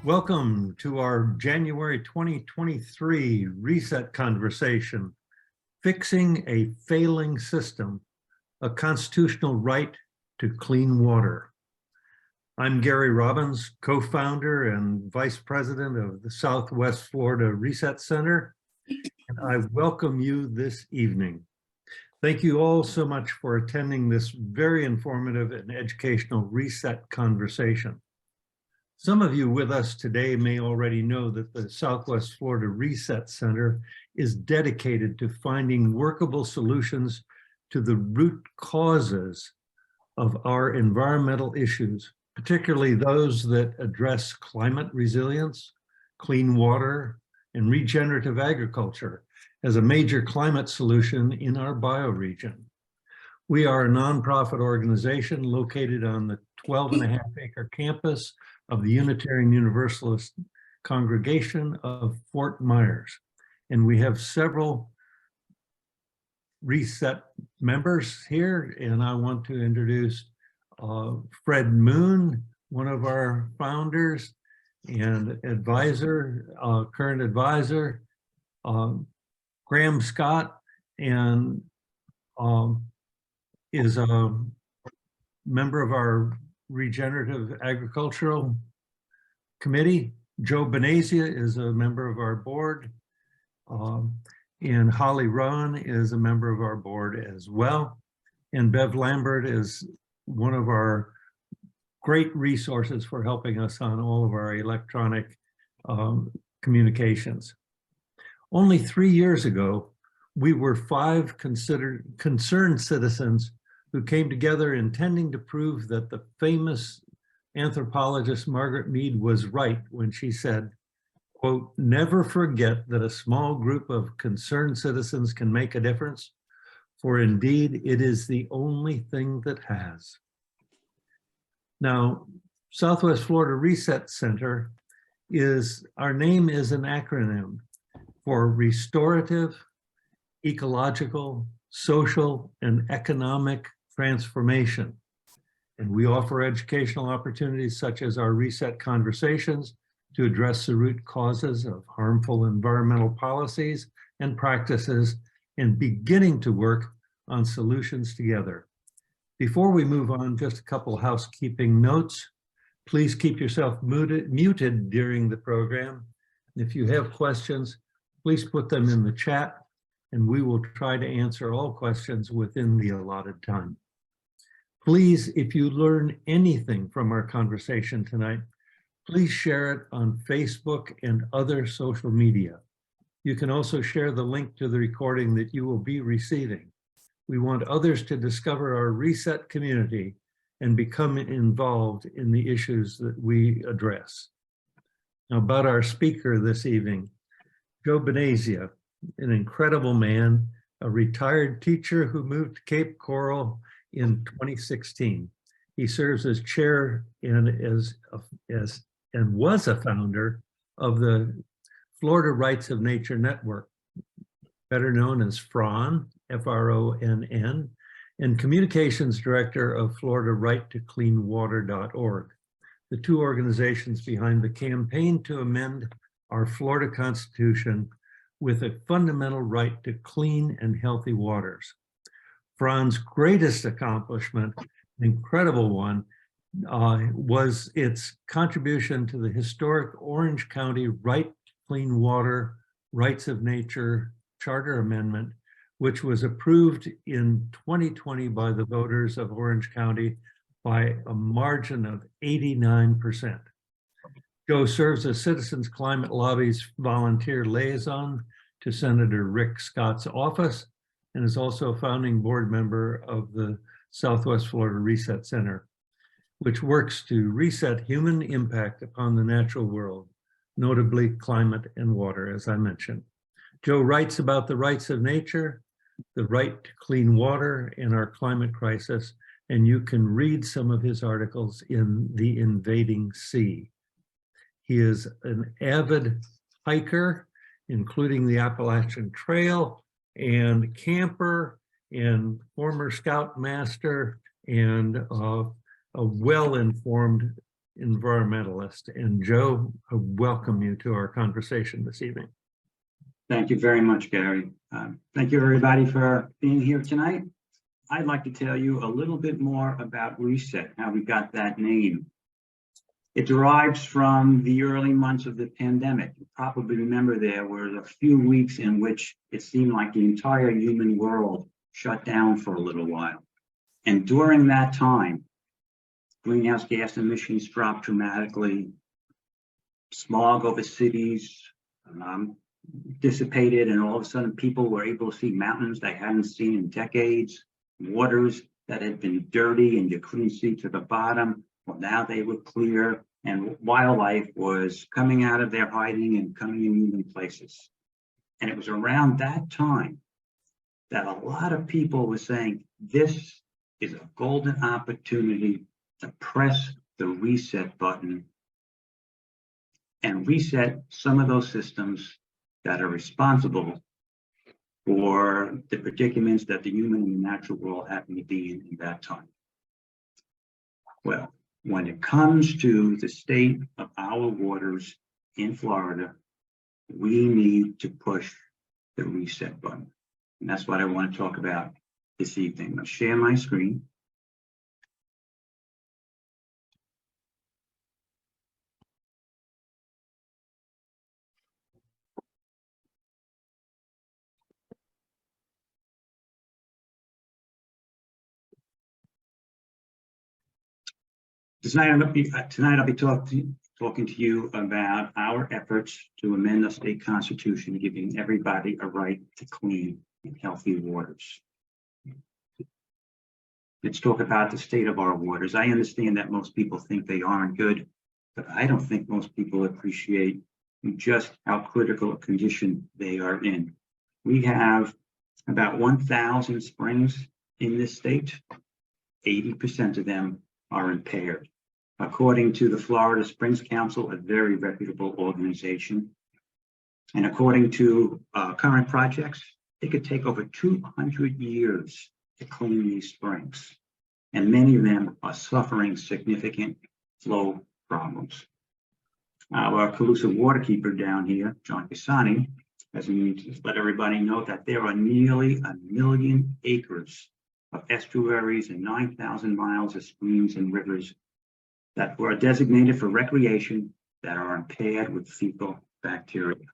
Welcome to our January 2023 reset conversation, Fixing a Failing System, a Constitutional Right to Clean Water. I'm Gary Robbins, co-founder and vice president of the Southwest Florida Reset Center, and I welcome you this evening. Thank you all so much for attending this very informative and educational reset conversation. Some of you with us today may already know that the Southwest Florida Reset Center is dedicated to finding workable solutions to the root causes of our environmental issues, particularly those that address climate resilience, clean water, and regenerative agriculture as a major climate solution in our bioregion. We are a nonprofit organization located on the 12.5-acre campus of the Unitarian Universalist Congregation of Fort Myers. And we have several Reset members here, and I want to introduce Fred Moon, one of our founders and advisor, current advisor, Graham Scott, and is a member of our Regenerative Agricultural Committee. Joe Bonasia is a member of our board, and Holly Rowan is a member of our board as well. And Bev Lambert is one of our great resources for helping us on all of our electronic communications. Only 3 years ago, we were 5 concerned citizens who came together intending to prove that the famous anthropologist Margaret Mead was right when she said, quote, "Never forget that a small group of concerned citizens can make a difference, for indeed it is the only thing that has." Now, Southwest Florida Reset Center our name is an acronym for Restorative, Ecological, Social, and Economic Transformation. And we offer educational opportunities such as our Reset Conversations to address the root causes of harmful environmental policies and practices and beginning to work on solutions together. Before we move on, just a couple housekeeping notes. Please keep yourself muted during the program. If you have questions, please put them in the chat, and we will try to answer all questions within the allotted time. Please, if you learn anything from our conversation tonight, please share it on Facebook and other social media. You can also share the link to the recording that you will be receiving. We want others to discover our Reset community and become involved in the issues that we address. Now, about our speaker this evening, Joe Bonasia, an incredible man, a retired teacher who moved to Cape Coral in 2016. He serves as chair and was a founder of the Florida Rights of Nature Network, better known as FRONN, F-R-O-N-N, and communications director of Florida Right to Clean Water.org, the 2 organizations behind the campaign to amend our Florida Constitution with a fundamental right to clean and healthy waters. FRONN's greatest accomplishment, incredible one, was its contribution to the historic Orange County Right to Clean Water Rights of Nature Charter Amendment, which was approved in 2020 by the voters of Orange County by a margin of 89%. Joe serves as Citizens Climate Lobby's volunteer liaison to Senator Rick Scott's office and is also a founding board member of the Southwest Florida Reset Center, which works to reset human impact upon the natural world, notably climate and water, as I mentioned. Joe writes about the rights of nature, the right to clean water, and our climate crisis, and you can read some of his articles in the Invading Sea. He is an avid hiker, including the Appalachian Trail, and camper, and former scout master, and a well-informed environmentalist. And Joe, I welcome you to our conversation this evening. Thank you very much, Gary. Thank you, everybody, for being here tonight. I'd like to tell you a little bit more about RESET, how we got that name. It derives from the early months of the pandemic. You probably remember there were a few weeks in which it seemed like the entire human world shut down for a little while. And during that time, greenhouse gas emissions dropped dramatically. Smog over cities dissipated, and all of a sudden people were able to see mountains they hadn't seen in decades, waters that had been dirty and you couldn't see to the bottom. Well, now they were clear, and wildlife was coming out of their hiding and coming in human places. And it was around that time that a lot of people were saying, this is a golden opportunity to press the reset button and reset some of those systems that are responsible for the predicaments that the human and the natural world happen to be in that time. Well, when it comes to the state of our waters in Florida, we need to push the reset button. And that's what I want to talk about this evening. I'm going to share my screen. Tonight I'll be talking to you about our efforts to amend the state constitution, giving everybody a right to clean and healthy waters. Let's talk about the state of our waters. I understand that most people think they aren't good, but I don't think most people appreciate just how critical a condition they are in. We have about 1,000 springs in this state. 80% of them are impaired. According to the Florida Springs Council, a very reputable organization, and according to current projects, it could take over 200 years to clean these springs, and many of them are suffering significant flow problems. Our Calusa waterkeeper down here, John Pisani, has let everybody know that there are nearly 1 million acres of estuaries and 9,000 miles of streams and rivers that were designated for recreation that are impaired with fecal bacteria.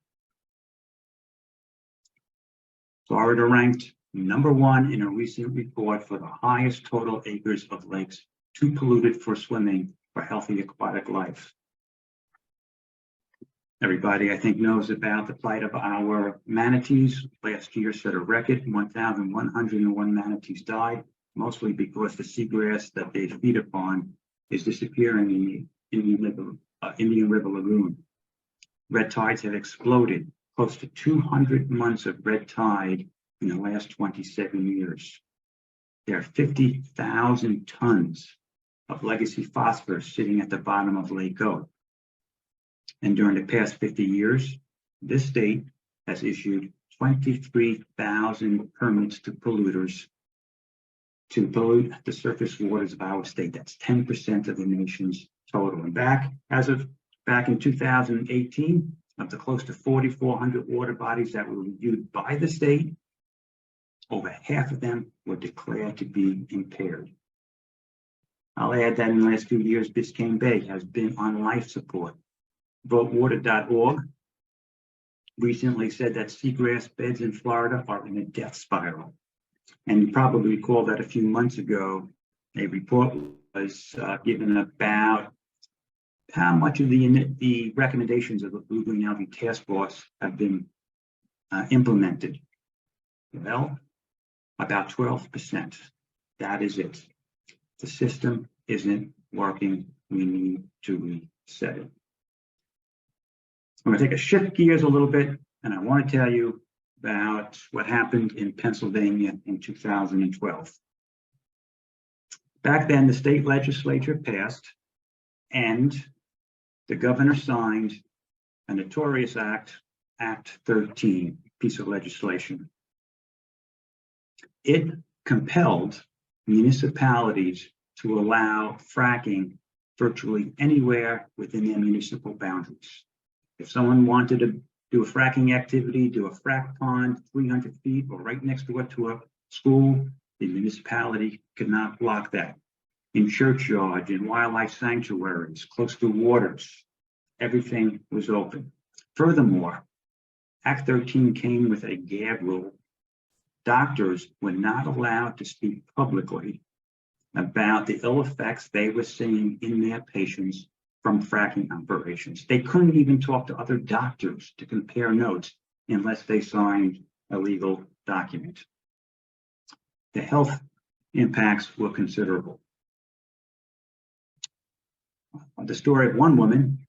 Florida ranked #1 in a recent report for the highest total acres of lakes too polluted for swimming for healthy aquatic life. Everybody, I think, knows about the plight of our manatees. Last year set a record. 1,101 manatees died, mostly because the seagrass that they feed upon is disappearing in the Indian River Lagoon. Red tides have exploded, close to 200 months of red tide in the last 27 years. There are 50,000 tons of legacy phosphorus sitting at the bottom of Lake O. And during the past 50 years, this state has issued 23,000 permits to polluters to pollute the surface waters of our state. That's 10% of the nation's total. And back in 2018, of the close to 4,400 water bodies that were reviewed by the state, over half of them were declared to be impaired. I'll add that in the last few years, Biscayne Bay has been on life support. VoteWater.org recently said that seagrass beds in Florida are in a death spiral. And you probably recall that a few months ago, a report was given about how much of the recommendations of the Blue Green Algae Task Force have been implemented. Well, about 12%. That is it. The system isn't working. We need to reset it. I'm going to take a shift gears a little bit, and I want to tell you about what happened in Pennsylvania in 2012. Back then, the state legislature passed and the governor signed a notorious act, Act 13, piece of legislation. It compelled municipalities to allow fracking virtually anywhere within their municipal boundaries. If someone wanted to do a fracking activity, do a frack pond 300 feet or right next door to a school, the municipality could not block that. In churchyards, in wildlife sanctuaries, close to waters, everything was open. Furthermore, Act 13 came with a gag rule. Doctors were not allowed to speak publicly about the ill effects they were seeing in their patients from fracking operations. They couldn't even talk to other doctors to compare notes unless they signed a legal document. The health impacts were considerable. The story of one woman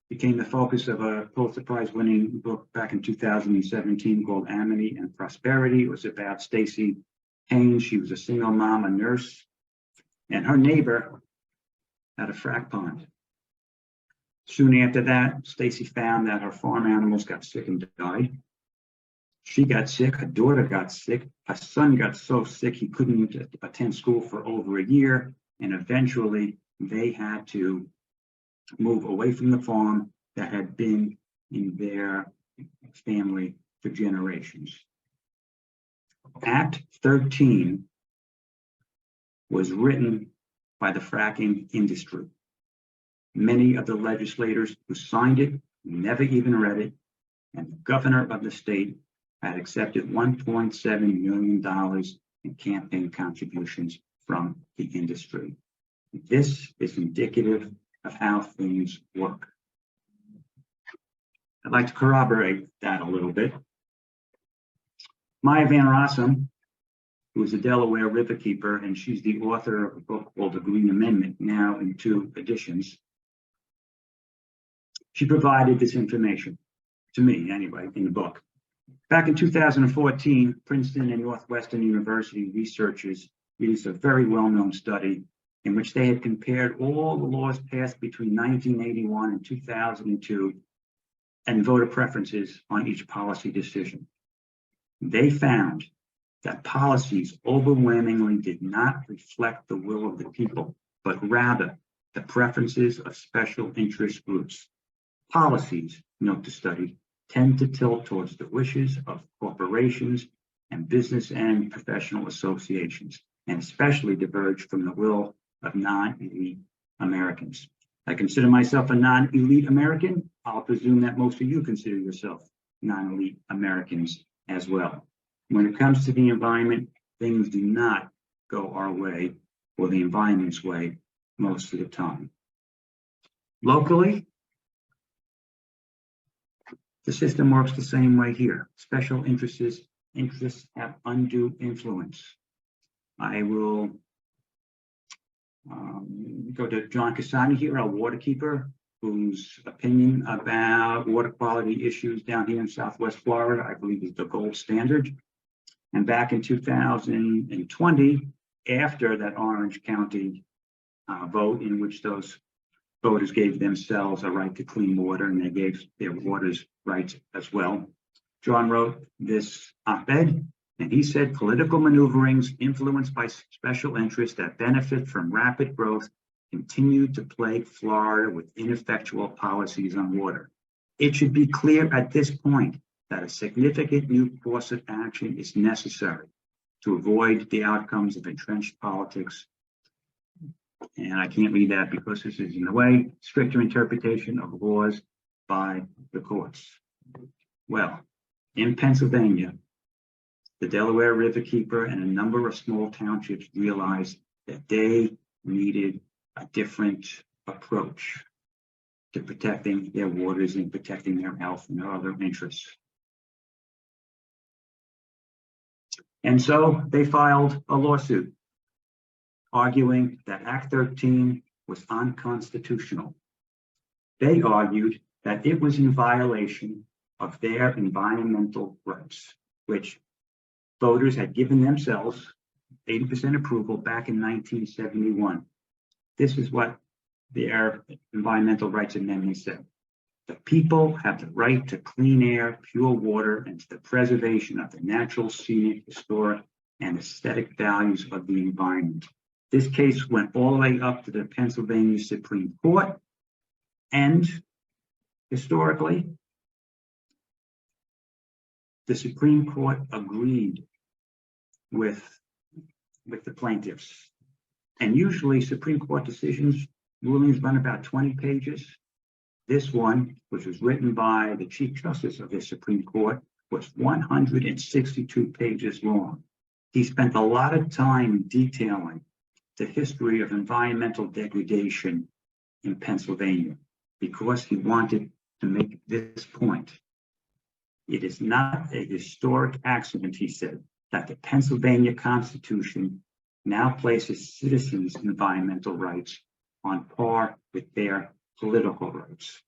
became the focus of a Pulitzer Prize-winning book back in 2017 called Amity and Prosperity. It was about Stacy Haynes. She was a single mom, a nurse, and her neighbor had a frack pond. Soon after that, Stacy found that her farm animals got sick and died. She got sick, her daughter got sick, her son got so sick he couldn't attend school for over a year, and eventually they had to move away from the farm that had been in their family for generations. Act 13 was written by the fracking industry. Many of the legislators who signed it never even read it, and the governor of the state had accepted $1.7 million in campaign contributions from the industry. This is indicative of how things work. I'd like to corroborate that a little bit. Maya Van Rossum, who is a Delaware riverkeeper, and she's the author of a book called The Green Amendment, now in 2 editions. She provided this information to me, anyway, in the book. Back in 2014, Princeton and Northwestern University researchers released a very well-known study in which they had compared all the laws passed between 1981 and 2002 and voter preferences on each policy decision. They found that policies overwhelmingly did not reflect the will of the people, but rather the preferences of special interest groups. Policies, note the study, tend to tilt towards the wishes of corporations and business and professional associations, and especially diverge from the will of non-elite Americans. I consider myself a non-elite American. I'll presume that most of you consider yourself non-elite Americans as well. When it comes to the environment, things do not go our way or the environment's way most of the time. Locally, the system works the same way here. Special interests have undue influence. I will go to John Cassani here, our waterkeeper, whose opinion about water quality issues down here in Southwest Florida, I believe, is the gold standard. And back in 2020, after that Orange County vote in which those voters gave themselves a right to clean water, and they gave their waters rights as well, John wrote this op-ed, and he said, political maneuverings influenced by special interests that benefit from rapid growth continue to plague Florida with ineffectual policies on water. It should be clear at this point that a significant new course of action is necessary to avoid the outcomes of entrenched politics. And I can't read that because this is, in a way, stricter interpretation of laws by the courts. Well, in Pennsylvania, the Delaware Riverkeeper and a number of small townships realized that they needed a different approach to protecting their waters and protecting their health and their other interests. And so they filed a lawsuit arguing that Act 13 was unconstitutional. They argued that it was in violation of their environmental rights, which voters had given themselves 80% approval back in 1971. This is what their environmental rights amendment said. The people have the right to clean air, pure water, and to the preservation of the natural, scenic, historic, and aesthetic values of the environment. This case went all the way up to the Pennsylvania Supreme Court, and historically, the Supreme Court agreed with the plaintiffs. And usually Supreme Court decisions, rulings run about 20 pages. This one, which was written by the Chief Justice of the Supreme Court, was 162 pages long. He spent a lot of time detailing the history of environmental degradation in Pennsylvania because he wanted to make this point. It is not a historic accident, he said, that the Pennsylvania Constitution now places citizens' environmental rights on par with their political rights.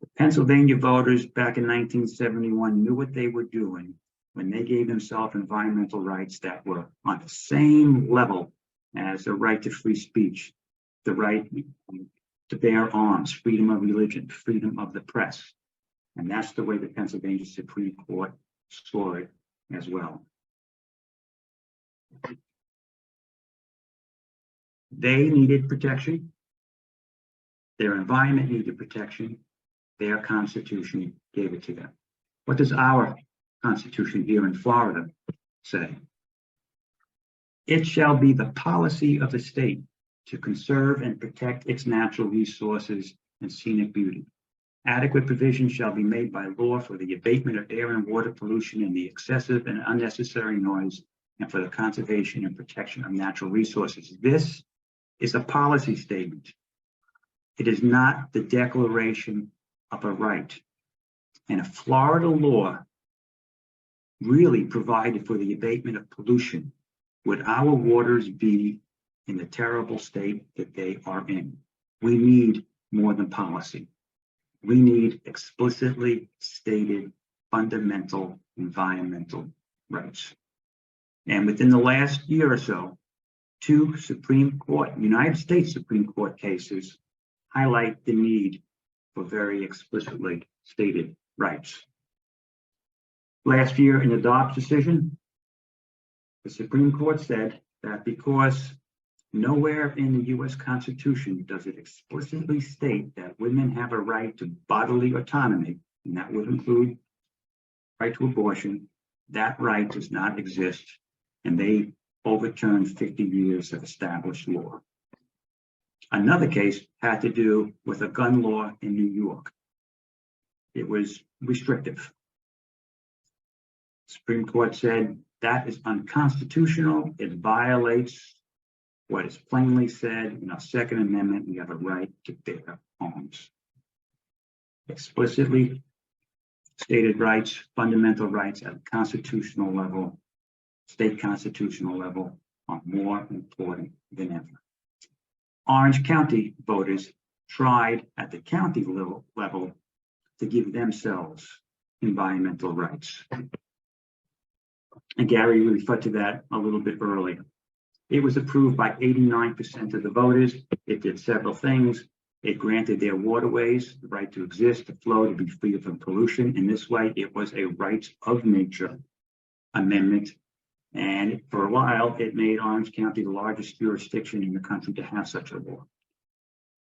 The Pennsylvania voters back in 1971 knew what they were doing when they gave themselves environmental rights that were on the same level as the right to free speech, the right to bear arms, freedom of religion, freedom of the press. And that's the way the Pennsylvania Supreme Court saw it as well. They needed protection. Their environment needed protection. Their Constitution gave it to them. What does our Constitution here in Florida say? It shall be the policy of the state to conserve and protect its natural resources and scenic beauty. Adequate provision shall be made by law for the abatement of air and water pollution and the excessive and unnecessary noise, and for the conservation and protection of natural resources. This is a policy statement. It is not the declaration of a right. And if Florida law really provided for the abatement of pollution, would our waters be in the terrible state that they are in? We need more than policy. We need explicitly stated fundamental environmental rights. And within the last year or so, 2 Supreme Court, United States Supreme Court cases highlight the need for very explicitly stated rights. Last year in the Dobbs decision, the Supreme Court said that because nowhere in the U.S. Constitution does it explicitly state that women have a right to bodily autonomy, and that would include right to abortion, that right does not exist, and they overturned 50 years of established law. Another case had to do with a gun law in New York. It was restrictive. Supreme Court said that is unconstitutional. It violates what is plainly said in our Second Amendment. We have a right to bear arms. Explicitly stated rights, fundamental rights at a constitutional level, state constitutional level, are more important than ever. Orange County voters tried at the county level to give themselves environmental rights. And Gary referred to that a little bit earlier. It was approved by 89% of the voters. It did several things. It granted their waterways the right to exist, to flow, to be free from pollution. In this way, it was a rights of nature amendment. And for a while, it made Orange County the largest jurisdiction in the country to have such a law.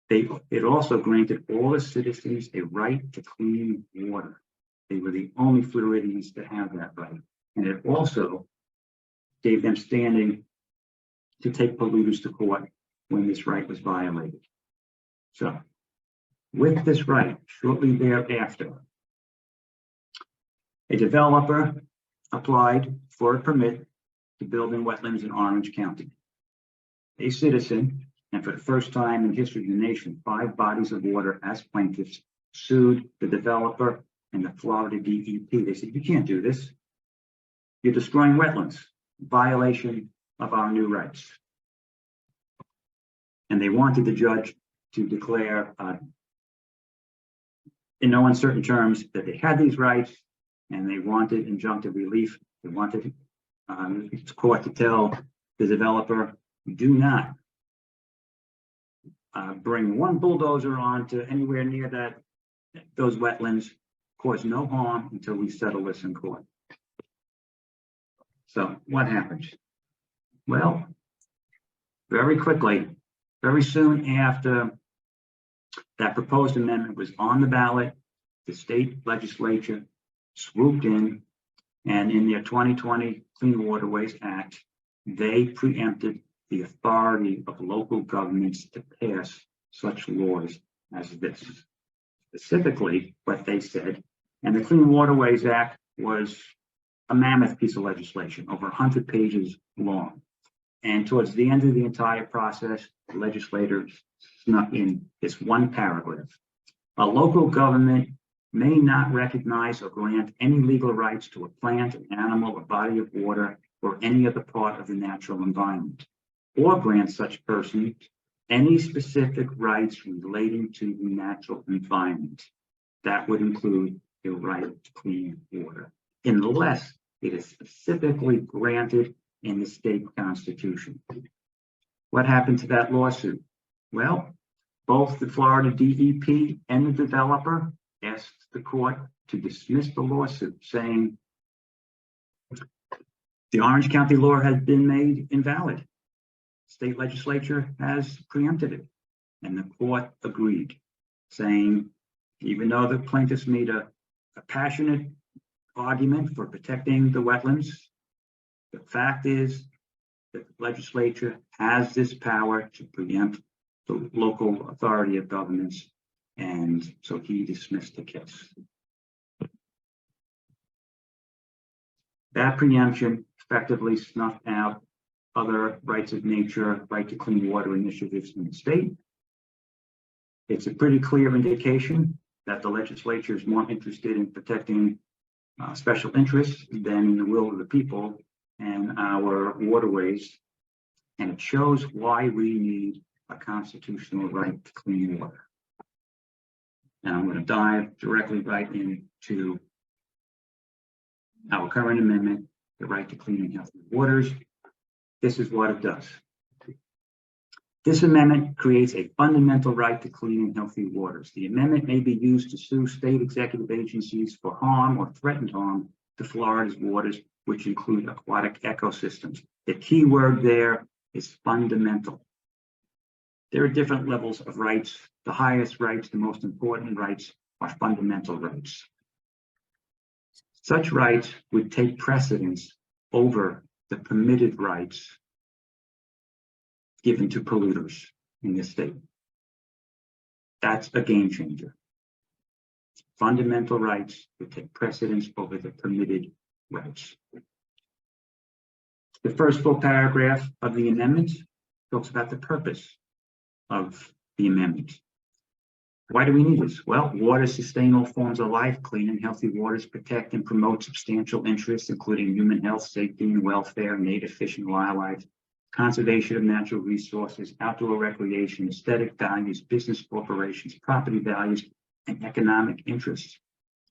It also granted all the citizens a right to clean water. They were the only Floridians to have that right. And it also gave them standing to take polluters to court when this right was violated. So, with this right, shortly thereafter, a developer applied for a permit to build in wetlands in Orange County. A citizen, and for the first time in history of the nation, 5 bodies of water as plaintiffs sued the developer and the Florida DEP. They said, you can't do this. You're destroying wetlands, violation of our new rights. And they wanted the judge to declare in no uncertain terms that they had these rights, and they wanted injunctive relief. They wanted the court to tell the developer, do not bring one bulldozer on to anywhere near those wetlands, cause no harm until we settle this in court. So what happened? Well, very quickly, very soon after that proposed amendment was on the ballot, the state legislature swooped in, and in their 2020 Clean Waterways Act, they preempted the authority of local governments to pass such laws as this. Specifically, what they said, and the Clean Waterways Act was a mammoth piece of legislation, over 100 pages long. And towards the end of the entire process, the legislators snuck in this one paragraph. A local government may not recognize or grant any legal rights to a plant, an animal, a body of water, or any other part of the natural environment, or grant such person any specific rights relating to the natural environment. That would include the right to clean water, unless it is specifically granted in the state constitution. What happened to that lawsuit? Well, both the Florida DEP and the developer asked the court to dismiss the lawsuit, saying the Orange County law has been made invalid. State legislature has preempted it. And the court agreed, saying, even though the plaintiffs made a passionate argument for protecting the wetlands, the fact is that the legislature has this power to preempt the local authority of governments, and so he dismissed the case. That preemption effectively snuffed out other rights of nature, right to clean water initiatives in the state. It's a pretty clear indication that the legislature is more interested in protecting special interests than in the will of the people and our waterways. And it shows why we need a constitutional right to clean water. And I'm going to dive directly right into our current amendment, the right to clean and healthy waters. This is what it does. This amendment creates a fundamental right to clean and healthy waters. The amendment may be used to sue state executive agencies for harm or threatened harm to Florida's waters, which include aquatic ecosystems. The key word there is fundamental. There are different levels of rights. The highest rights, the most important rights, are fundamental rights. Such rights would take precedence over the permitted rights given to polluters in this state. That's a game changer. Fundamental rights would take precedence over the permitted rights. The first full paragraph of the amendment talks about the purpose of the amendment. Why do we need this? Well, waters sustain all forms of life. Clean and healthy waters protect and promote substantial interests, including human health, safety, and welfare, native fish and wildlife, conservation of natural resources, outdoor recreation, aesthetic values, business corporations, property values, and economic interests.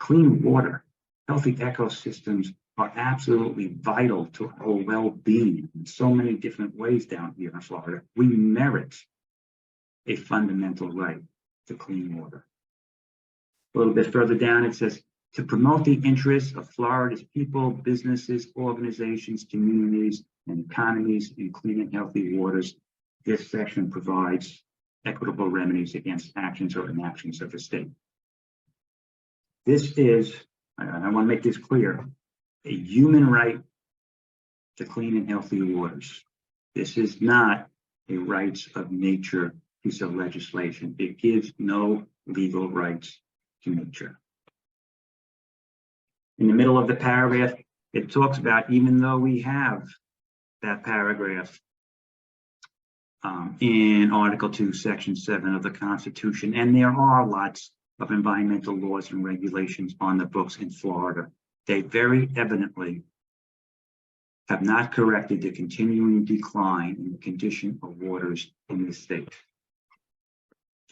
Clean water, healthy ecosystems are absolutely vital to our well-being in so many different ways down here in Florida. We merit a fundamental right to clean water. A little bit further down, it says, to promote the interests of Florida's people, businesses, organizations, communities, and economies in clean and healthy waters, this section provides equitable remedies against actions or inactions of the state. This is, I want to make this clear, a human right to clean and healthy waters. This is not a rights of nature piece of legislation. It gives no legal rights to nature. In the middle of the paragraph, it talks about, even though we have that paragraph in Article 2, Section 7 of the Constitution, and there are lots of environmental laws and regulations on the books in Florida, they very evidently have not corrected the continuing decline in the condition of waters in the state.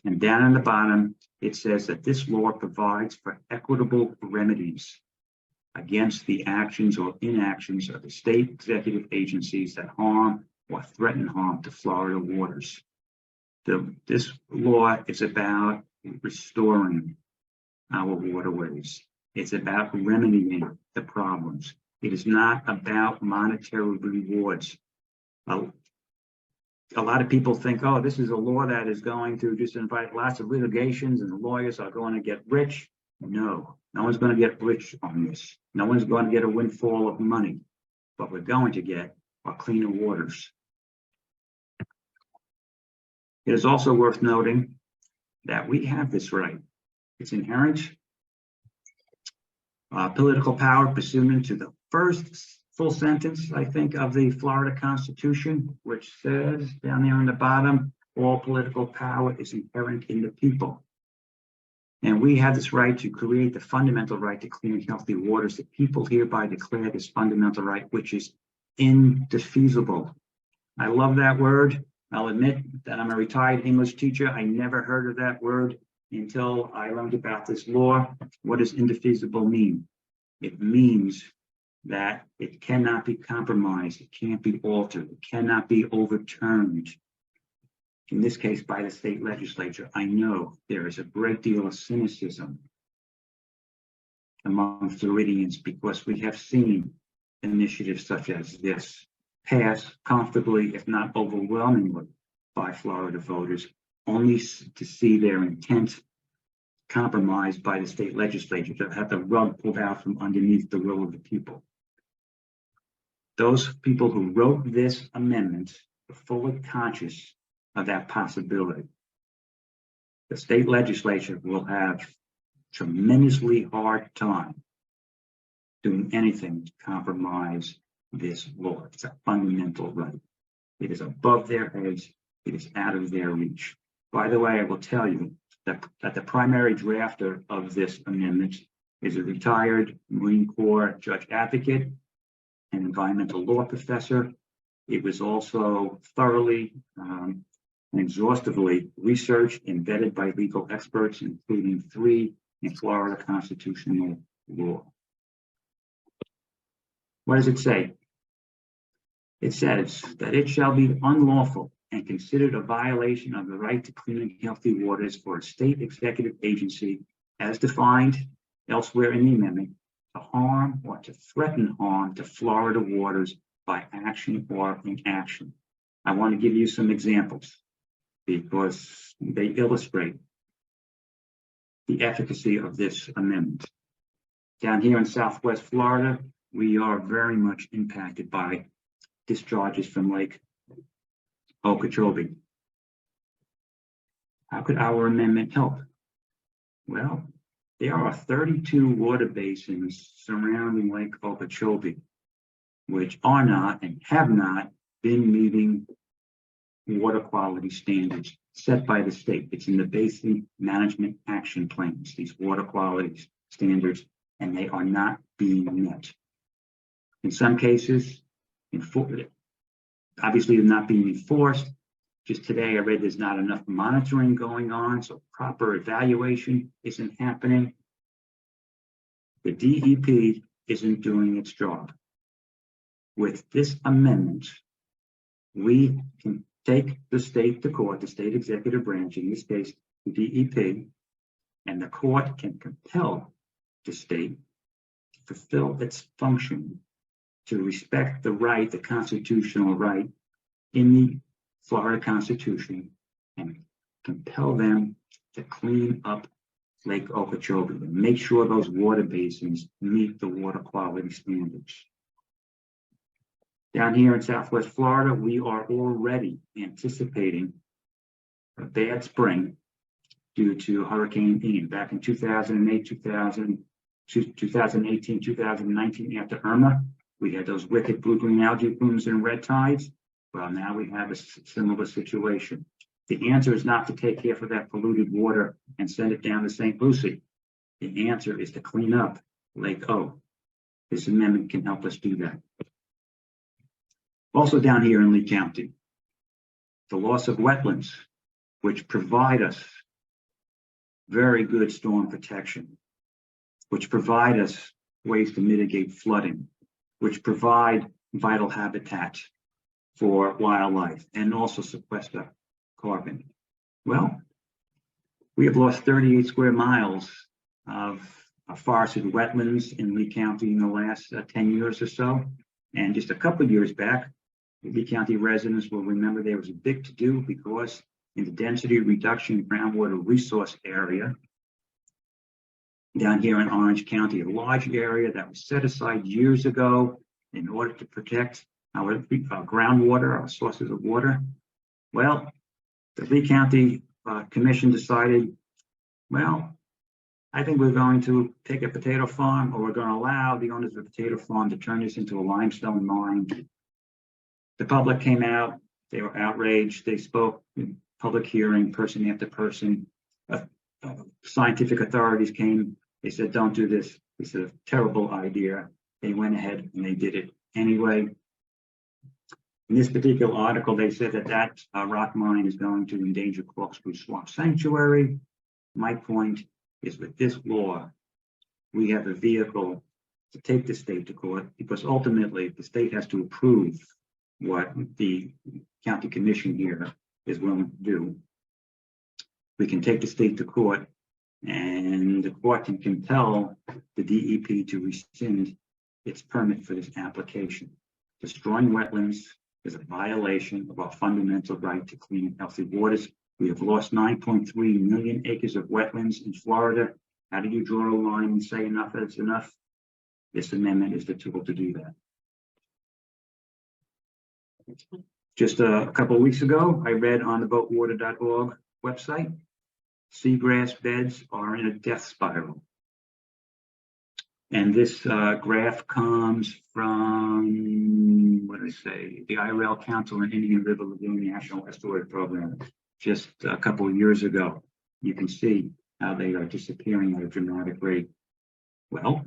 And down on the bottom, it says that this law provides for equitable remedies against the actions or inactions of the state executive agencies that harm or threaten harm to Florida waters. This law is about restoring our waterways. It's about remedying the problems. It is not about monetary rewards A lot of people think, oh, this is a law that is going to just invite lots of litigations and the lawyers are going to get rich. No, no one's going to get rich on this. No one's going to get a windfall of money. What we're going to get are cleaner waters. It is also worth noting that we have this right. It's inherent. Political power pursuant to the first full sentence, I think, of the Florida Constitution, which says down there on the bottom, all political power is inherent in the people. And we have this right to create the fundamental right to clean and healthy waters. The people hereby declare this fundamental right, which is indefeasible. I love that word. I'll admit that I'm a retired English teacher. I never heard of that word until I learned about this law. What does indefeasible mean? It means that it cannot be compromised, it can't be altered, it cannot be overturned. In this case, by the state legislature. I know there is a great deal of cynicism among Floridians because we have seen initiatives such as this pass comfortably, if not overwhelmingly, by Florida voters, only to see their intent compromised by the state legislature, to have the rug pulled out from underneath the will of the people. Those people who wrote this amendment were fully conscious of that possibility. The state legislature will have tremendously hard time doing anything to compromise this law. It's a fundamental right. It is above their heads. It is out of their reach. By the way, I will tell you that the primary drafter of this amendment is a retired Marine Corps judge advocate and environmental law professor. It was also thoroughly and exhaustively researched and vetted by legal experts, including 3 in Florida constitutional law. What does it say? It says that it shall be unlawful and considered a violation of the right to clean and healthy waters for a state executive agency as defined elsewhere in the amendment to harm or to threaten harm to Florida waters by action or inaction. I want to give you some examples because they illustrate the efficacy of this amendment. Down here in Southwest Florida, we are very much impacted by discharges from Lake Okeechobee. How could our amendment help? Well, there are 32 water basins surrounding Lake Okeechobee, which are not and have not been meeting water quality standards set by the state. It's in the Basin Management Action Plans, these water quality standards, and they are not being met. In some cases, obviously they're not being enforced. Just today I read there's not enough monitoring going on, so proper evaluation isn't happening. The DEP isn't doing its job. With this amendment, we can take the state to court, the state executive branch, in this case, the DEP, and the court can compel the state to fulfill its function to respect the right, the constitutional right in the Florida Constitution, and compel them to clean up Lake Okeechobee and make sure those water basins meet the water quality standards. Down here in Southwest Florida, we are already anticipating a bad spring due to Hurricane Ian. Back in 2008, 2018, 2019, after Irma, we had those wicked blue-green algae blooms and red tides. Well, now we have a similar situation. The answer is not to take care of that polluted water and send it down to St. Lucie. The answer is to clean up Lake O. This amendment can help us do that. Also down here in Lee County, the loss of wetlands, which provide us very good storm protection, which provide us ways to mitigate flooding, which provide vital habitat for wildlife and also sequester carbon. Well, we have lost 38 square miles of forested wetlands in Lee County in the last 10 years or so. And just a couple of years back, Lee County residents will remember there was a big to-do because in the density reduction groundwater resource area down here in Orange County, a large area that was set aside years ago in order to protect our groundwater, our sources of water. Well, the Lee County Commission decided, well, I think we're going to take a potato farm, or we're going to allow the owners of the potato farm to turn this into a limestone mine. The public came out, they were outraged, they spoke in public hearing, person after person. Scientific authorities came, they said, don't do this. It's a terrible idea. They went ahead and they did it anyway. In this particular article, they said that rock mine is going to endanger Corkscrew Swamp Sanctuary. My point is, with this law, we have a vehicle to take the state to court, because ultimately the state has to approve what the county commission here is willing to do. We can take the state to court, and the court can compel the DEP to rescind its permit for this application. Destroying wetlands is a violation of our fundamental right to clean and healthy waters. We have lost 9.3 million acres of wetlands in Florida. How do you draw a line and say enough is enough? This amendment is the tool to do that. Just a couple of weeks ago, I read on the boatwater.org website, seagrass beds are in a death spiral. And this graph comes from, what did I say, the IRL Council and Indian River Lagoon National Estuary Program, just a couple of years ago. You can see how they are disappearing at a dramatic rate. Well,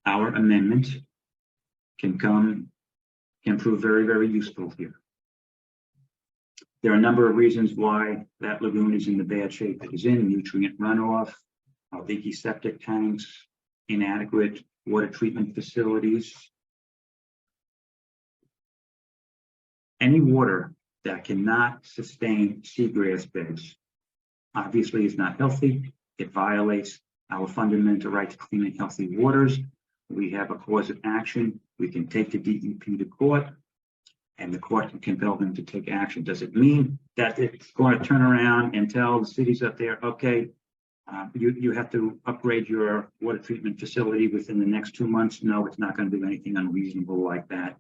our amendment can prove very, very useful here. There are a number of reasons why that lagoon is in the bad shape it is in: nutrient runoff, leaky septic tanks, inadequate water treatment facilities. Any water that cannot sustain seagrass beds obviously is not healthy. It violates our fundamental right to clean and healthy waters. We have a cause of action. We can take the DEP to court, and the court can compel them to take action. Does it mean that it's going to turn around and tell the cities up there, okay, you have to upgrade your water treatment facility within the next 2 months? No, it's not going to do anything unreasonable like that.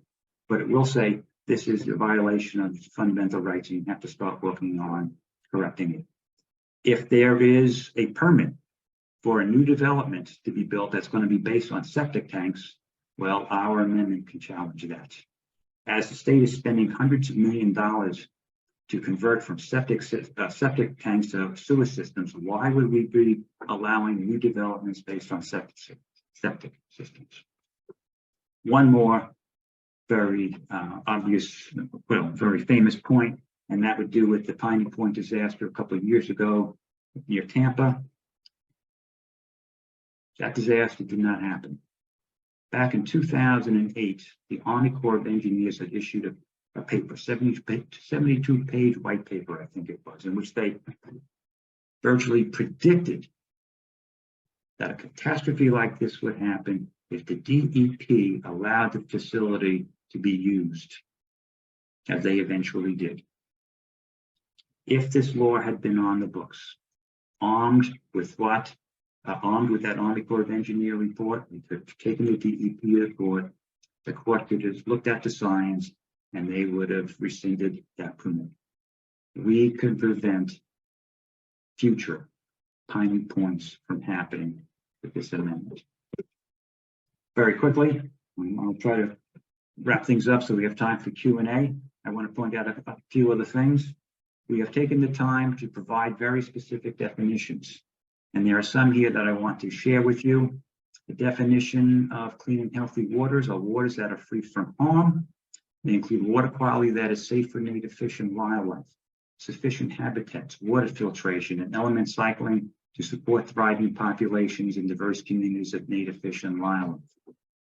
But it will say this is a violation of fundamental rights, and you have to start working on correcting it. If there is a permit for a new development to be built that's going to be based on septic tanks, well, our amendment can challenge that. As the state is spending hundreds of millions of dollars to convert from septic tanks to sewer systems, why would we be allowing new developments based on septic systems? One more very obvious, well, very famous point, and that would do with the Piney Point disaster a couple of years ago near Tampa. That disaster did not happen. Back in 2008, the Army Corps of Engineers had issued a paper, 72-page white paper, I think it was, in which they virtually predicted that a catastrophe like this would happen if the DEP allowed the facility to be used, as they eventually did. If this law had been on the books, armed with that Army Corps of Engineer report, we could have taken the DEP to court. The court could have looked at the science, and they would have rescinded that permit. We could prevent future Piney Points from happening with this amendment. Very quickly, I'll try to wrap things up so we have time for Q&A. I want to point out a few other things. We have taken the time to provide very specific definitions, and there are some here that I want to share with you. The definition of clean and healthy waters are waters that are free from harm. They include water quality that is safe for native fish and wildlife, sufficient habitats, water filtration, and element cycling to support thriving populations in diverse communities of native fish and wildlife.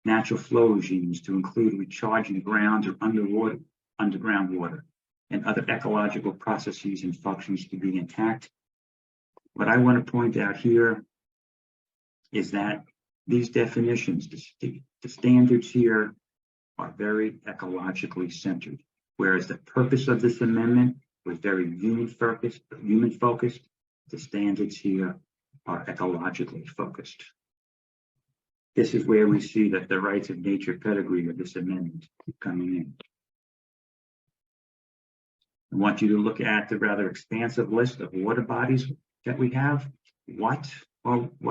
Natural flow regimes to include recharging grounds or underground water, and other ecological processes and functions to be intact. What I want to point out here is that these definitions, the standards here, are very ecologically centered. whereas the purpose of this amendment was very human focused. The standards here are ecologically focused. This is where we see that the rights of nature pedigree of this amendment coming in. I want you to look at the rather expansive list of water bodies that we have. What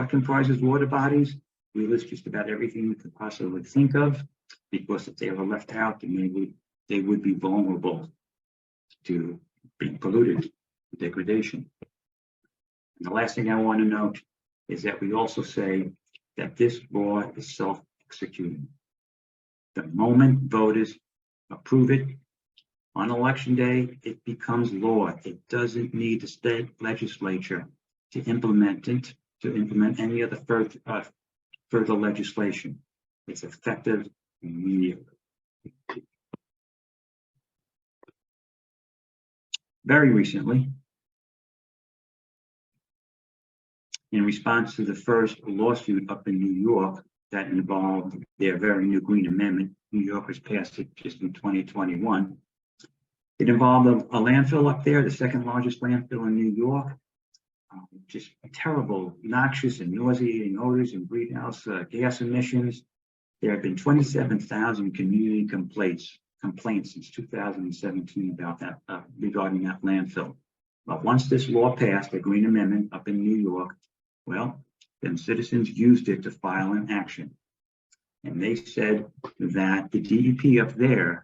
comprises water bodies? We list just about everything we could possibly think of, because if they were left out, then they would be vulnerable to being polluted, degradation. And the last thing I want to note is that we also say that this law is self-executing. The moment voters approve it on election day, it becomes law. It doesn't need the state legislature to implement it, to implement any of the further legislation. It's effective immediately. Very recently, in response to the first lawsuit up in New York that involved their very new Green Amendment, New Yorkers passed it just in 2021. It involved a landfill up there, the second largest landfill in New York. Just terrible, noxious and nauseating odors and greenhouse gas emissions. There have been 27,000 community complaints since 2017 about that, regarding that landfill. But once this law passed, the Green Amendment up in New York, well, then citizens used it to file an action. And they said that the DEP up there's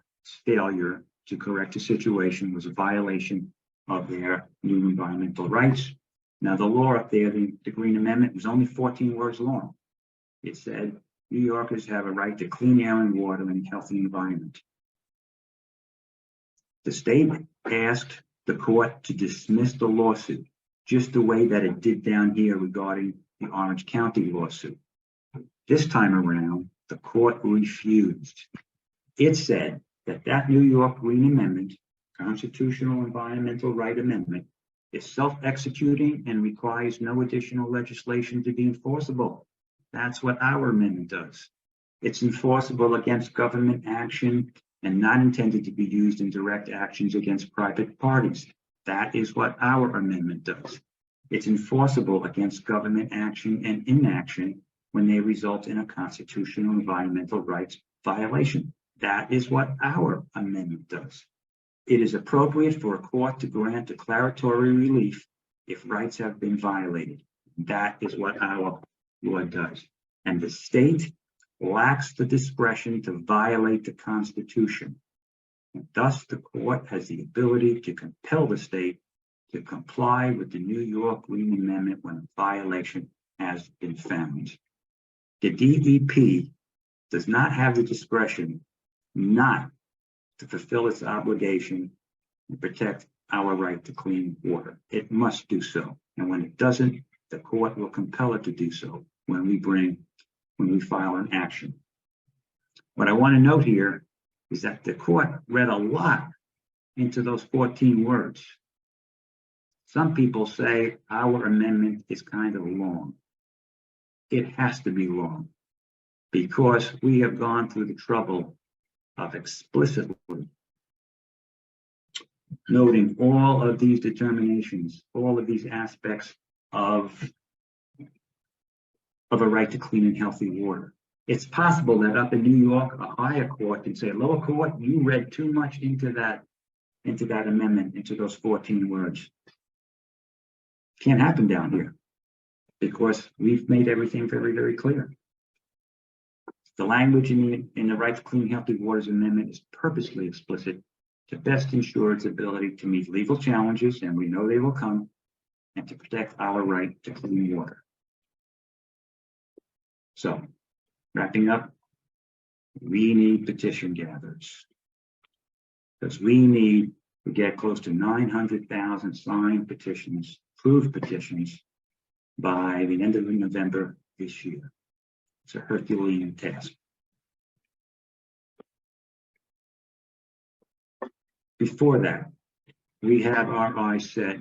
failure to correct the situation was a violation of their new environmental rights. Now, the law up there, the Green Amendment, was only 14 words long. It said, New Yorkers have a right to clean air and water and a healthy environment. The state asked the court to dismiss the lawsuit, just the way that it did down here regarding the Orange County lawsuit. This time around, the court refused. It said that New York Green Amendment, Constitutional Environmental Right Amendment, is self-executing and requires no additional legislation to be enforceable. That's what our amendment does. It's enforceable against government action and not intended to be used in direct actions against private parties. That is what our amendment does. It's enforceable against government action and inaction when they result in a constitutional environmental rights violation. That is what our amendment does. It is appropriate for a court to grant declaratory relief if rights have been violated. That is what our law does. And the state lacks the discretion to violate the Constitution. And thus, the court has the ability to compel the state to comply with the New York Green Amendment when a violation has been found. The DEP does not have the discretion not to fulfill its obligation and protect our right to clean water. It must do so. And when it doesn't, the court will compel it to do so when we file an action. What I want to note here is that the court read a lot into those 14 words. Some people say our amendment is kind of long. It has to be long because we have gone through the trouble of explicitly noting all of these determinations, all of these aspects of a right to clean and healthy water. It's possible that up in New York, a higher court can say, lower court, you read too much into that amendment, into those 14 words. Can't happen down here because we've made everything very, very clear. The language in the Right to Clean Healthy Waters Amendment is purposely explicit to best ensure its ability to meet legal challenges, and we know they will come, and to protect our right to clean water. So, wrapping up, we need petition gatherers because we need to get close to 900,000 signed petitions, approved petitions by the end of November this year. It's a Herculean task. Before that, we have our eyes set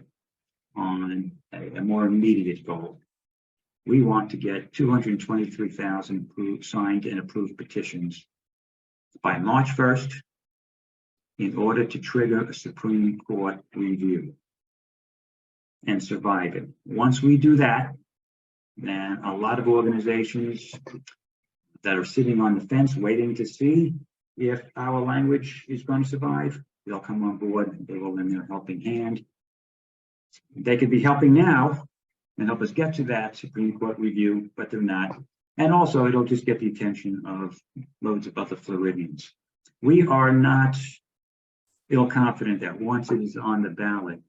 on a more immediate goal. We want to get 223,000 signed and approved petitions by March 1st in order to trigger a Supreme Court review and survive it. Once we do that, then a lot of organizations that are sitting on the fence waiting to see if our language is going to survive, they'll come on board, they will lend their helping hand. They could be helping now and help us get to that Supreme Court review, but they're not. And also, it'll just get the attention of loads of other Floridians. We are not ill-confident that once it is on the ballot,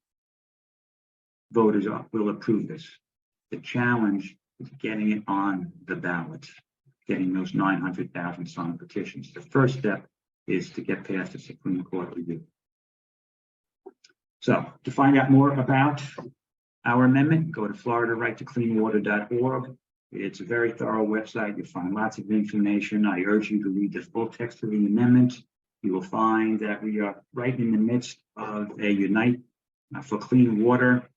voters will approve this. The challenge is getting it on the ballot, getting those 900,000 signed petitions. The first step is to get past the Supreme Court review. So to find out more about our amendment, go to FloridaRightToCleanWater.org. It's a very thorough website. You'll find lots of information. I urge you to read the full text of the amendment. You will find that we are right in the midst of a Unite for Clean Water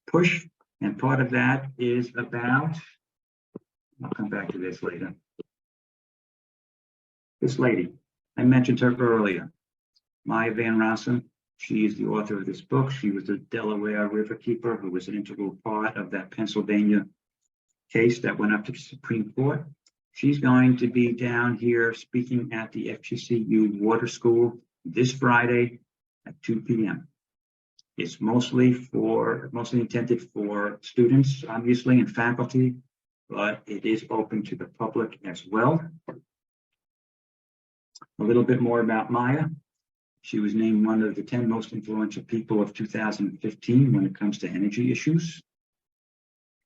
push. And part of that is about, I'll come back to this later. This lady, I mentioned her earlier, Maya Van Rossum. She is the author of this book. She was the Delaware Riverkeeper who was an integral part of that Pennsylvania case that went up to the Supreme Court. She's going to be down here speaking at the FGCU Water School this Friday at 2 p.m. It's mostly intended for students, obviously, and faculty, but it is open to the public as well. A little bit more about Maya. She was named one of the 10 most influential people of 2015 when it comes to energy issues.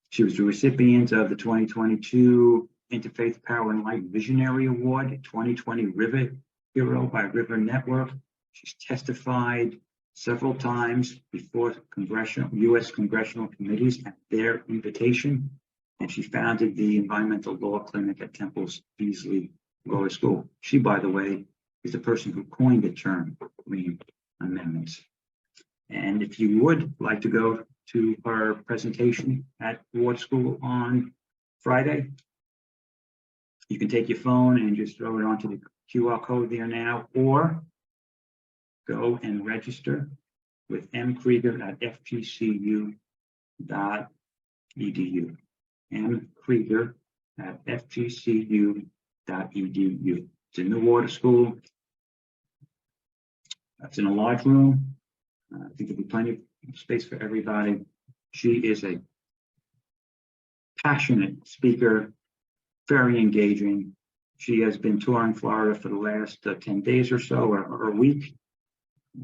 She was the recipient of the 2022 Interfaith Power and Light Visionary Award, 2020 River Hero by River Network. She's testified several times before U.S. congressional committees at their invitation, and she founded the Environmental Law Clinic at Temple's Beasley Law School. She, by the way, is the person who coined the term green amendments. And if you would like to go to her presentation at Ward School on Friday, you can take your phone and just throw it onto the QR code there now, or go and register with mkrieger at fgcu.edu. mkrieger at fgcu.edu. It's in the Water School. It's in a large room. I think there'll be plenty of space for everybody. She is a passionate speaker, very engaging. She has been touring Florida for the last 10 days or so, or a week,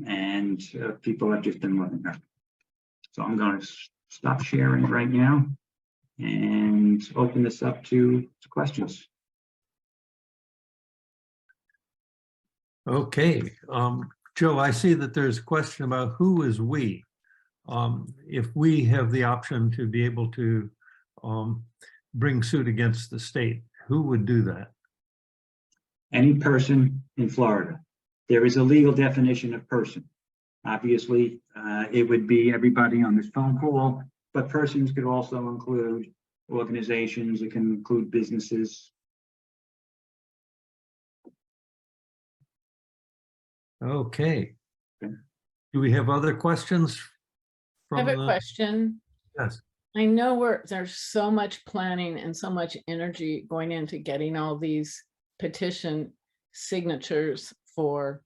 and people have just been loving her. So I'm going to stop sharing right now and open this up to questions. Okay, Joe, I see that there's a question about who is we. If we have the option to be able to bring suit against the state, who would do that? Any person in Florida. There is a legal definition of person. Obviously, it would be everybody on this phone call, but persons could also include organizations. It can include businesses. Okay. Do we have other questions? I have a question. Yes. I know there's so much planning and so much energy going into getting all these petition signatures for.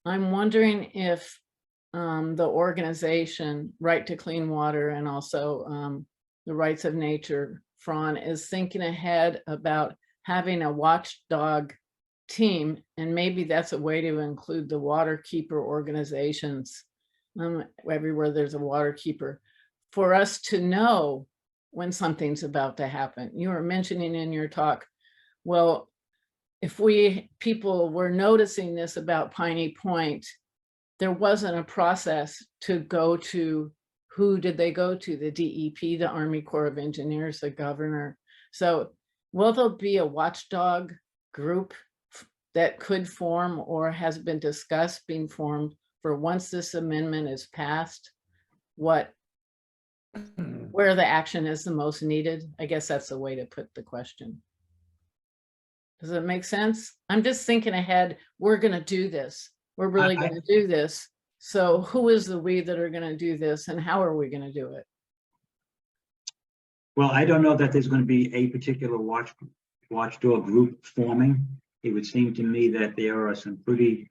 I'm wondering if the organization Right to Clean Water and also the Rights of Nature, FRONN, is thinking ahead about having a watchdog team, and maybe that's a way to include the waterkeeper organizations. Everywhere there's a waterkeeper, for us to know when something's about to happen. You were mentioning in your talk, well, if people were noticing this about Piney Point, there wasn't a process to go to. Who did they go to? The DEP, the Army Corps of Engineers, the governor. So will there be a watchdog group that could form or has been discussed being formed for once this amendment is passed, where the action is the most needed? I guess that's the way to put the question. Does it make sense? I'm just thinking ahead. We're going to do this. we're really I- going to do this. So who is the we that are going to do this and how are we going to do it? Well, I don't know that there's going to be a particular watchdog group forming. It would seem to me that there are some pretty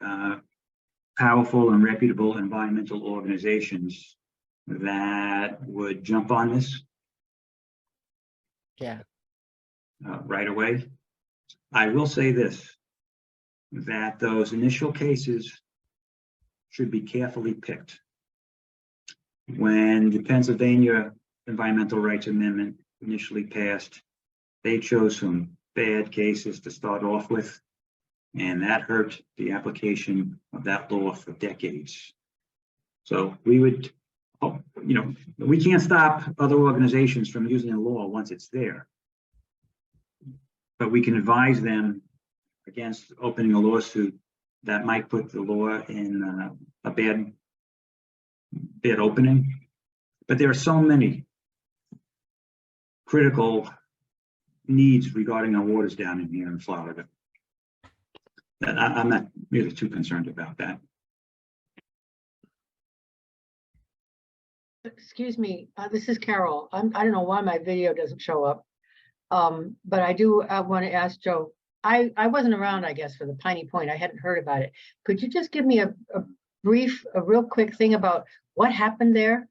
powerful and reputable environmental organizations that would jump on this Yeah. right away. I will say this, that those initial cases should be carefully picked. When the Pennsylvania Environmental Rights Amendment initially passed, they chose some bad cases to start off with, and that hurt the application of that law for decades. So we would, we can't stop other organizations from using the law once it's there, but we can advise them against opening a lawsuit that might put the law in a bad opening. But there are so many critical needs regarding our waters down in here in Florida that I'm not really too concerned about that. Excuse me, this is Carol. I don't know why my video doesn't show up. But I do want to ask Joe, I wasn't around, I guess, for the Piney Point. I hadn't heard about it. Could you just give me a real quick thing about what happened there?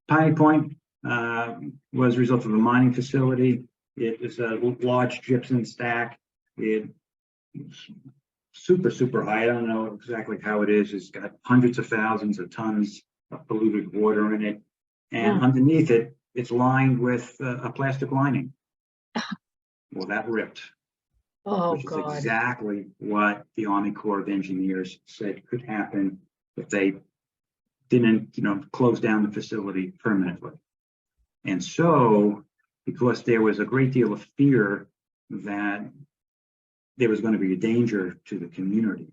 Piney Point was a result of a mining facility. It is a large gypsum stack. It's super, super high. I don't know exactly how it is. It's got hundreds of thousands of tons of polluted water in it. And underneath it, it's lined with a plastic lining. Well, that ripped. Oh, which is God. exactly what the Army Corps of Engineers said could happen if they didn't, close down the facility permanently. And so, because there was a great deal of fear that there was going to be a danger to the community,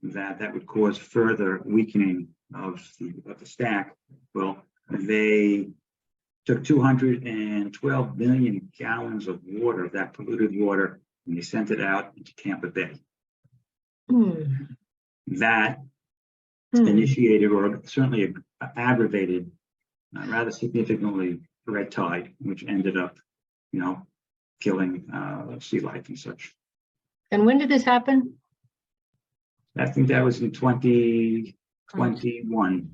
that would cause further weakening of the stack, well, they took 212 million gallons of water, that polluted water, and they sent it out into Tampa Bay. That initiated, or certainly aggravated, rather significantly, red tide, which ended up, killing sea life and such. And when did this happen? I think that was in 2021.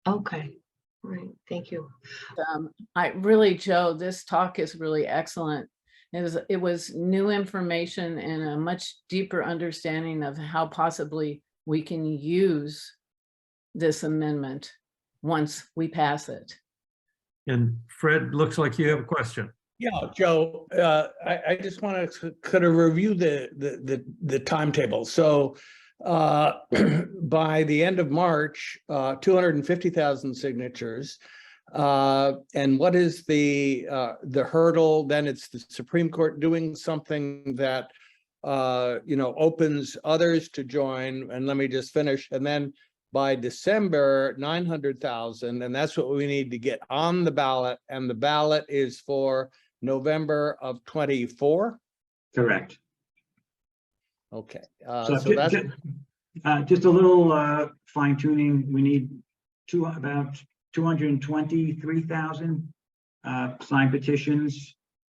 Okay, all right, thank you. Joe, this talk is really excellent. It was new information and a much deeper understanding of how possibly we can use this amendment once we pass it. And Fred, looks like you have a question. Yeah, Joe, I just want to kind of review the timetable. So by the end of March, 250,000 signatures. And what is the hurdle? Then it's the Supreme Court doing something that opens others to join. And let me just finish. And then by December, 900,000, and that's what we need to get on the ballot. And the ballot is for November of 24. Correct. Okay. So So that's just a little fine tuning. We need about 223,000 signed petitions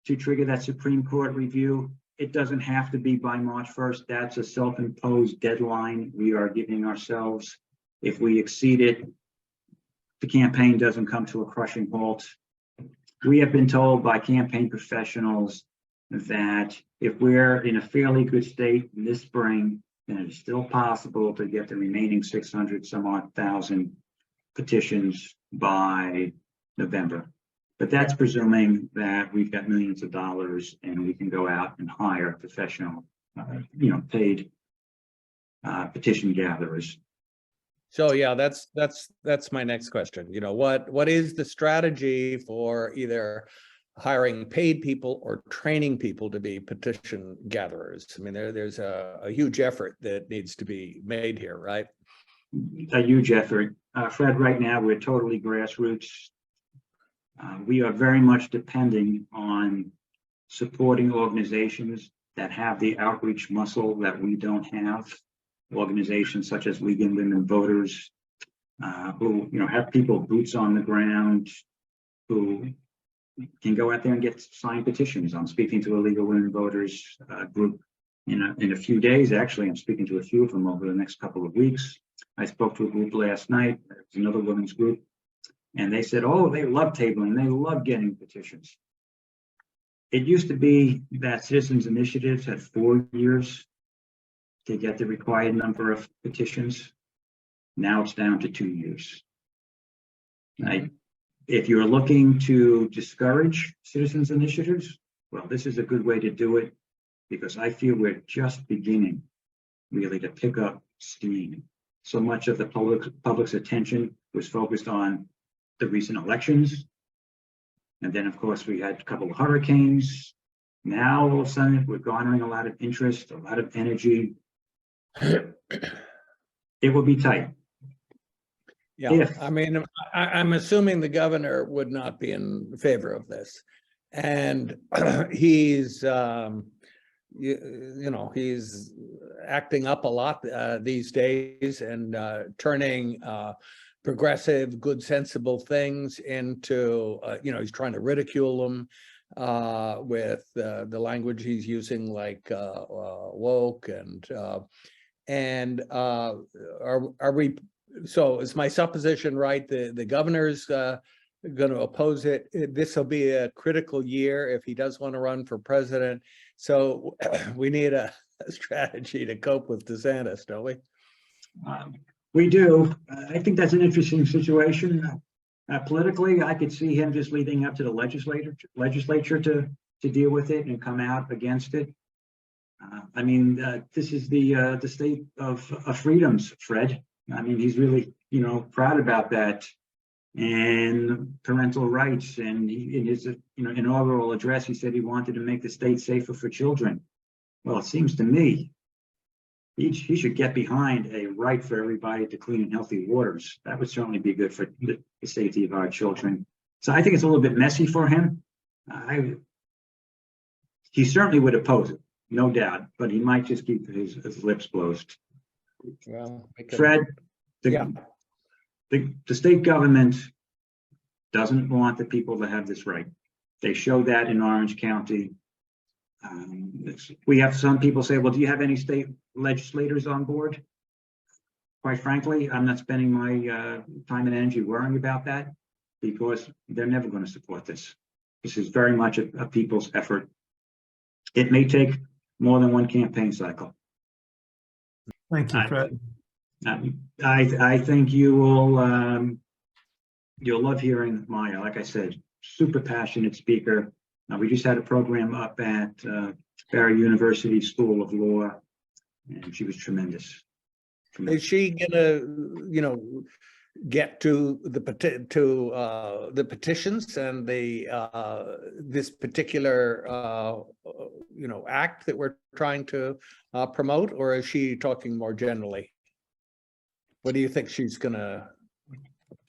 to trigger that Supreme Court review. It doesn't have to be by March 1st. That's a self-imposed deadline we are giving ourselves. If we exceed it, the campaign doesn't come to a crushing halt. We have been told by campaign professionals that if we're in a fairly good state this spring, then it is still possible to get the remaining 600 some odd thousand petitions by November. But that's presuming that we've got millions of dollars and we can go out and hire professional, paid petition gatherers. So yeah, that's my next question. What is the strategy for either hiring paid people or training people to be petition gatherers? I mean, there's a huge effort that needs to be made here, right? A huge effort. Fred, right now we're totally grassroots. We are very much depending on supporting organizations that have the outreach muscle that we don't have. organizations such as League of Women Voters, who, have people boots on the ground who can go out there and get signed petitions. I'm speaking to a League of Women Voters group in a few days. Actually, I'm speaking to a few of them over the next couple of weeks. I spoke to a group last night. It's another women's group, and they said, oh, they love tabling. They love getting petitions. It used to be that citizens initiatives had 4 years to get the required number of petitions. Now it's down to 2 years. If you're looking to discourage citizens initiatives, well, this is a good way to do it, because I feel we're just beginning really to pick up steam. So much of the public's attention was focused on the recent elections. And then, of course, we had a couple of hurricanes. Now, all of a sudden, we're garnering a lot of interest, a lot of energy. It will be tight. Yeah, If- I mean, I'm assuming the governor would not be in favor of this. And he's, he's acting up a lot these days and turning progressive, good, sensible things into, he's trying to ridicule them with the language he's using, like woke and are we? So is my supposition right? The governor's going to oppose it. This will be a critical year if he does want to run for president. So we need a strategy to cope with DeSantis, don't we? We do. I think that's an interesting situation. Politically, I could see him just leaving up to the legislature to deal with it and come out against it. This is the state of freedoms, Fred. I mean, he's really, proud about that, and parental rights. And in his, inaugural address, he said he wanted to make the state safer for children. Well, it seems to me he should get behind a right for everybody to clean and healthy waters. That would certainly be good for the safety of our children. So I think it's a little bit messy for him. He certainly would oppose it, no doubt, but he might just keep his lips closed. Well, Fred, the state government doesn't want the people to have this right. They show that in Orange County. We have some people say, well, do you have any state legislators on board? Quite frankly, I'm not spending my time and energy worrying about that, because they're never going to support this. This is very much a people's effort. It may take more than one campaign cycle. Thank you, Fred. I think you will you'll love hearing Maya. Like I said, super passionate speaker. We just had a program up at Barry University School of Law, and she was tremendous. Is she gonna, get to the petitions and the this particular act that we're trying to promote, or is she talking more generally? What do you think she's gonna?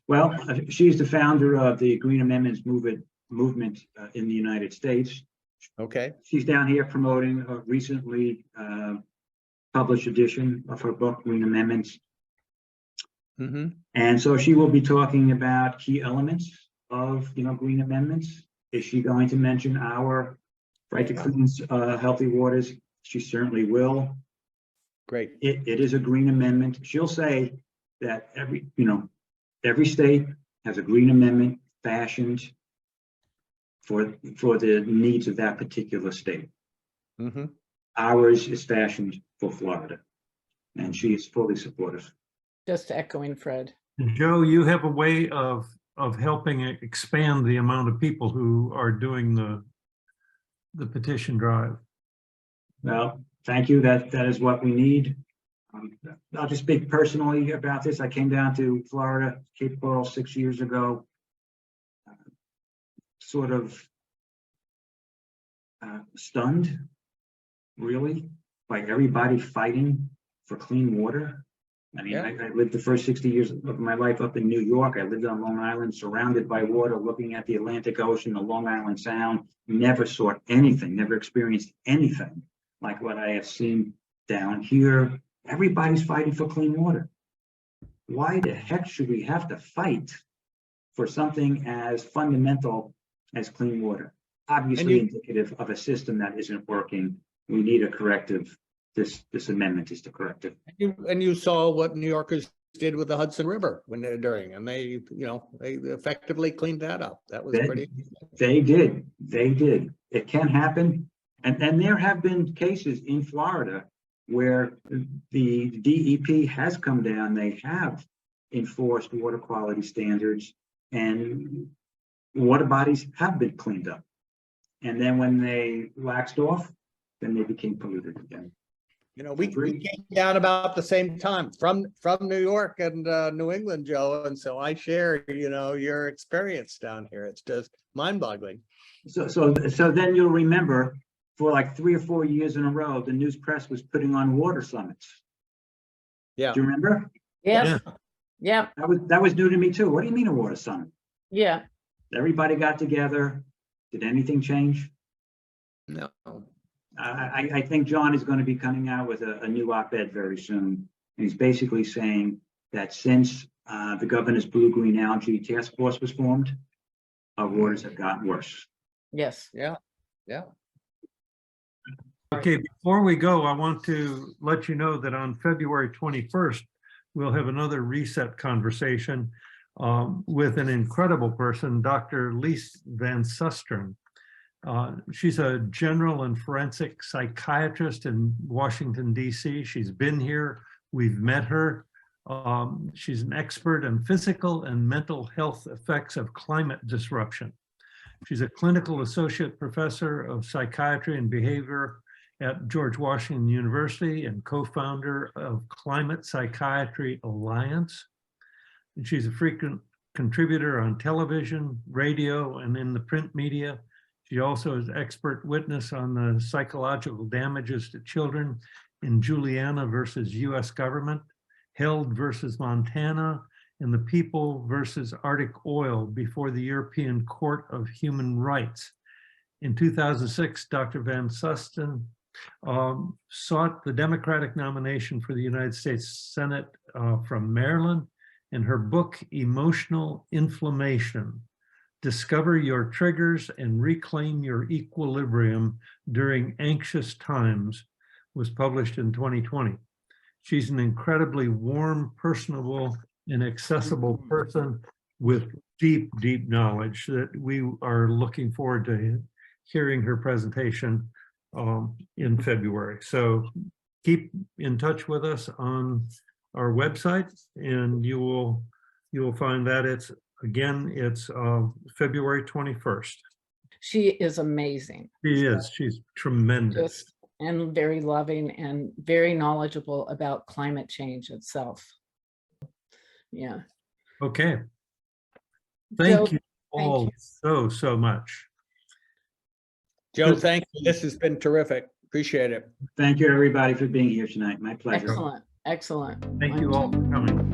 Well, she's the founder of the Green Amendments movement in the United States. Okay. She's down here promoting a recently published edition of her book, Green Amendments. Mm-hmm. And so she will be talking about key elements of, Green Amendments. Is she going to mention our right to clean, healthy waters? She certainly will. Great. It is a Green Amendment. She'll say that every state has a Green Amendment fashioned for the needs of that particular state. Mm-hmm. Ours is fashioned for Florida, and she is fully supportive. Just echoing Fred. And Joe, you have a way of helping expand the amount of people who are doing the petition drive. Well, thank you. That is what we need. I'll just speak personally about this. I came down to Florida, Cape Coral 6 years ago, sort of stunned, really, by everybody fighting for clean water. I mean, I lived the first 60 years of my life up in New York. I lived on Long Island, surrounded by water, looking at the Atlantic Ocean, the Long Island Sound. Never saw anything, never experienced anything like what I have seen down here. Everybody's fighting for clean water. Why the heck should we have to fight for something as fundamental as clean water? Obviously indicative of a system that isn't working. We need a corrective. This amendment is the corrective. And you saw what New Yorkers did with the Hudson River when they're during, and they effectively cleaned that up. That was pretty. They did. It can happen. And there have been cases in Florida where the DEP has come down, they have enforced water quality standards, and water bodies have been cleaned up. And then when they waxed off, then they became polluted again. We came down about the same time from New York and New England, Joe. And so I share, your experience down here. It's just mind-boggling. So then you'll remember for like 3 or 4 years in a row, the news press was putting on water summits. Yeah. Do you remember? Yeah. Yeah. That was new to me too. What do you mean a water summit? Yeah. Everybody got together. Did anything change? No. I think John is going to be coming out with a new op-ed very soon. And he's basically saying that since the governor's blue-green algae task force was formed, our waters have gotten worse. Yes. Yeah. Okay, before we go, I want to let you know that on February 21st, we'll have another reset conversation with an incredible person, Dr. Lise Van Susteren. She's a general and forensic psychiatrist in Washington, D.C. She's been here. We've met her. She's an expert in physical and mental health effects of climate disruption. She's a clinical associate professor of psychiatry and behavior at George Washington University and co-founder of Climate Psychiatry Alliance. And she's a frequent contributor on television, radio, and in the print media. She also is expert witness on the psychological damages to children in Juliana versus US government, Held versus Montana, and the People versus Arctic Oil before the European Court of Human Rights. In 2006, Dr. Van Susteren sought the Democratic nomination for the United States Senate from Maryland, and her book, Emotional Inflammation, Discover Your Triggers and Reclaim Your Equilibrium During Anxious Times, was published in 2020. She's an incredibly warm, personable, and accessible person with deep, deep knowledge that we are looking forward to hearing her presentation in February. So keep in touch with us on our website, and you will find that it's February 21st. She is amazing. She is. She's tremendous. And very loving and very knowledgeable about climate change itself. Yeah. Okay. Thank Joe, you all so much. Joe, thank you. This has been terrific. Appreciate it. Thank you, everybody, for being here tonight. My pleasure. Excellent. Thank you all for coming.